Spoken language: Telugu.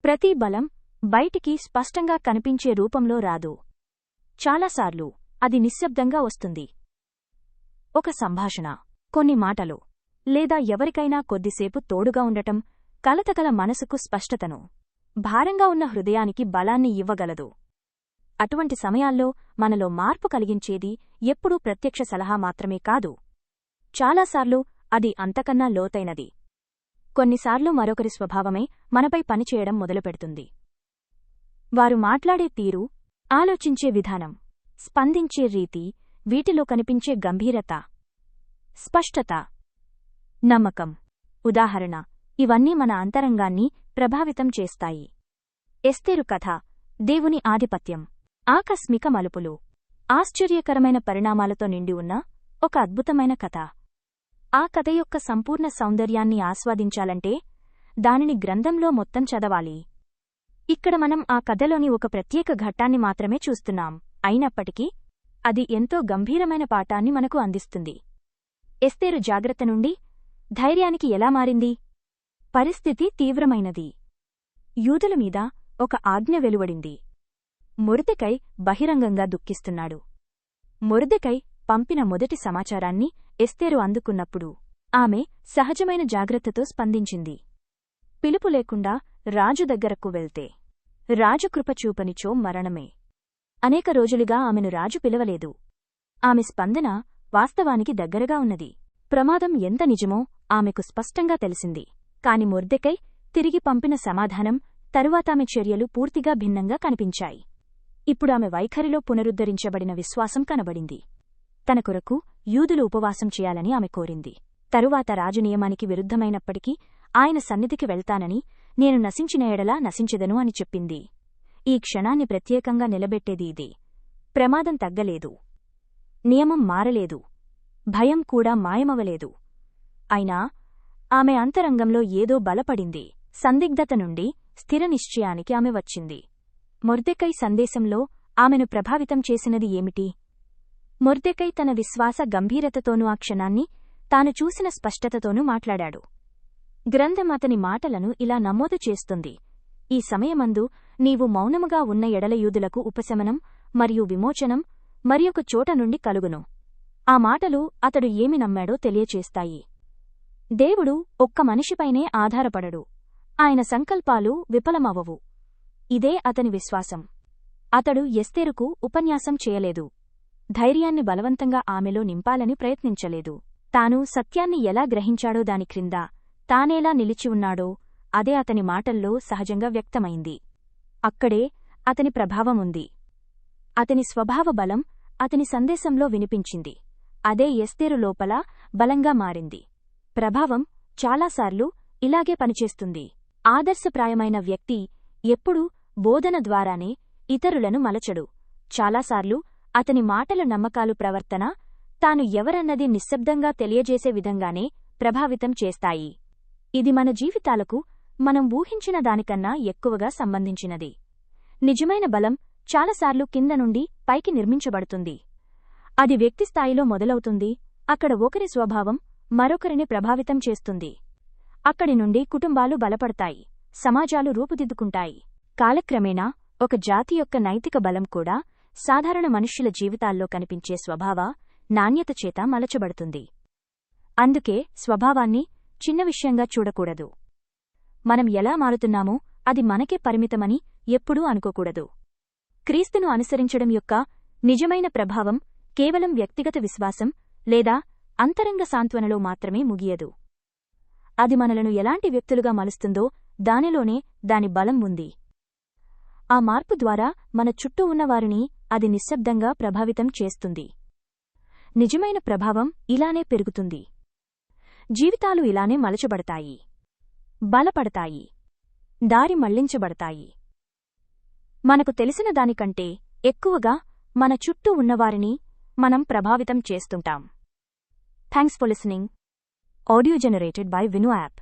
ప్రతి బలం బయటికి స్పష్టంగా కనిపించే రూపంలో రాదు. చాలాసార్లు అది నిశ్శబ్దంగా వస్తుంది. ఒక సంభాషణ, కొన్ని మాటలు, లేదా ఎవరికైనా కొద్దిసేపు తోడుగా ఉండటం కలతకల మనసుకు స్పష్టతను, భారంగా ఉన్న హృదయానికి బలాన్ని ఇవ్వగలదు. అటువంటి సమయాల్లో మనలో మార్పు కలిగించేది ఎప్పుడూ ప్రత్యక్ష సలహా మాత్రమే కాదు. చాలాసార్లు అది అంతకన్నా లోతైనది. కొన్నిసార్లు మరొకరి స్వభావమే మనపై పనిచేయడం మొదలుపెడుతుంది. వారు మాట్లాడే తీరు, ఆలోచించే విధానం, స్పందించే రీతి, వీటిలో కనిపించే గంభీరత, స్పష్టత, నమ్మకం, ఉదాహరణ, ఇవన్నీ మన అంతరంగాన్ని ప్రభావితం చేస్తాయి. ఎస్తేరు కథ, దేవుని ఆధిపత్యం, ఆకస్మిక మలుపులు, ఆశ్చర్యకరమైన పరిణామాలతో నిండి ఉన్న ఒక అద్భుతమైన కథ. ఆ కథ యొక్క సంపూర్ణ సౌందర్యాన్ని ఆస్వాదించాలంటే దానిని గ్రంథంలో మొత్తం చదవాలి. ఇక్కడ మనం ఆ కథలోని ఒక ప్రత్యేక ఘట్టాన్ని మాత్రమే చూస్తున్నాం. అయినప్పటికీ అది ఎంతో గంభీరమైన పాఠాన్ని మనకు అందిస్తుంది. ఎస్తేరు జాగ్రత్త నుండి ధైర్యానికి ఎలా మారింది? పరిస్థితి తీవ్రమైనది. యూదుల మీద ఒక ఆజ్ఞ వెలువడింది. మొర్దెకై బహిరంగంగా దుఃఖిస్తున్నాడు. మొర్దెకై పంపిన మొదటి సమాచారాన్ని ఎస్తేరు అందుకున్నప్పుడు ఆమె సహజమైన జాగ్రత్తతో స్పందించింది. పిలుపు లేకుండా రాజు దగ్గరకు వెళ్తే రాజు కృపచూపనిచో మరణమే. అనేక రోజులుగా ఆమెను రాజు పిలవలేదు. ఆమె స్పందన వాస్తవానికి దగ్గరగా ఉన్నది. ప్రమాదం ఎంత నిజమో ఆమెకు స్పష్టంగా తెలిసింది. కాని మొర్దెకై తిరిగి పంపిన సమాధానం తరువాతామె చర్యలు పూర్తిగా భిన్నంగా కనిపించాయి. ఇప్పుడామె వైఖరిలో పునరుద్ధరించబడిన విశ్వాసం కనబడింది. తన కొరకు యూదులు ఉపవాసం చేయాలని ఆమె కోరింది. తరువాత రాజు నియమానికి విరుద్ధమైనప్పటికీ ఆయన సన్నిధికి వెళ్తానని, నేను నశించిన ఎడలా నశించెదను అని చెప్పింది. ఈ క్షణాన్ని ప్రత్యేకంగా నిలబెట్టేది ఇదే. ప్రమాదం తగ్గలేదు, నియమం మారలేదు, భయం కూడా మాయమవలేదు. అయినా ఆమె అంతరంగంలో ఏదో బలపడింది. సందిగ్ధత నుండి స్థిర నిశ్చయానికి ఆమె వచ్చింది. మొర్దెకై సందేశంలో ఆమెను ప్రభావితం చేసినది ఏమిటి? మొర్దెకై తన విశ్వాస గంభీరతతోనూ ఆ క్షణాన్ని తాను చూసిన స్పష్టతతోనూ మాట్లాడాడు. గ్రంథం అతని మాటలను ఇలా నమోదు చేస్తుంది: ఈ సమయమందు నీవు మౌనముగా ఉన్న ఎడల యూదులకు ఉపశమనం మరియు విమోచనం మరియొక చోట నుండి కలుగును. ఆ మాటలు అతడు ఏమి నమ్మాడో తెలియచేస్తాయి. దేవుడు ఒక్క మనిషిపైనే ఆధారపడడు. ఆయన సంకల్పాలు విఫలమవవు. ఇదే అతని విశ్వాసం. అతడు ఎస్తేరుకు ఉపన్యాసం చేయలేదు. ధైర్యాన్ని బలవంతంగా ఆమెలో నింపాలని ప్రయత్నించలేదు. తాను సత్యాన్ని ఎలా గ్రహించాడో దాని క్రింద తానేలా నిలిచి ఉన్నాడో అదే అతని మాటల్లో సహజంగా వ్యక్తమైంది. అక్కడే అతని ప్రభావముంది. అతని స్వభావ బలం అతని సందేశంలో వినిపించింది. అదే ఎస్తేరు లోపల బలంగా మారింది. ప్రభావం చాలాసార్లు ఇలాగే పనిచేస్తుంది. ఆదర్శప్రాయమైన వ్యక్తి ఎప్పుడూ బోధన ద్వారానే ఇతరులను మలచడు. చాలాసార్లు అతని మాటల నమ్మకాలు ప్రవర్తన తాను ఎవరన్నది నిశ్శబ్దంగా తెలియజేసే విధంగానే ప్రభావితం చేస్తాయి. ఇది మన జీవితాలకు మనం ఊహించిన దానికన్నా ఎక్కువగా సంబంధించినది. నిజమైన బలం చాలాసార్లు కింద నుండి పైకి నిర్మించబడుతుంది. అది వ్యక్తిస్థాయిలో మొదలవుతుంది. అక్కడ ఒకరి స్వభావం మరొకరిని ప్రభావితం చేస్తుంది. అక్కడి నుండి కుటుంబాలు బలపడతాయి, సమాజాలు రూపుదిద్దుకుంటాయి. కాలక్రమేణా ఒక జాతి యొక్క నైతిక బలం కూడా సాధారణ మనుష్యుల జీవితాల్లో కనిపించే స్వభావ నాణ్యత చేత మలచబడుతుంది. అందుకే స్వభావాన్ని చిన్న విషయంగా చూడకూడదు. మనం ఎలా మారుతున్నామో అది మనకే పరిమితమని ఎప్పుడూ అనుకోకూడదు. క్రీస్తును అనుసరించడం యొక్క నిజమైన ప్రభావం కేవలం వ్యక్తిగత విశ్వాసం లేదా అంతరంగ సాంత్వనలో మాత్రమే ముగియదు. అది మనలను ఎలాంటి వ్యక్తులుగా మలుస్తుందో దానిలోనే దాని బలం ఉంది. ఆ మార్పు ద్వారా మన చుట్టూ ఉన్నవారిని అది నిశ్శబ్దంగా ప్రభావితం చేస్తుంది. నిజమైన ప్రభావం ఇలానే పెరుగుతుంది. జీవితాలు ఇలానే మలచబడతాయి, బలపడతాయి, దారి మళ్లించబడతాయి. మనకు తెలిసిన దానికంటే ఎక్కువగా మన చుట్టూ ఉన్నవారిని మనం ప్రభావితం చేస్తుంటాం. Thanks for listening. Audio generated by విను యాప్.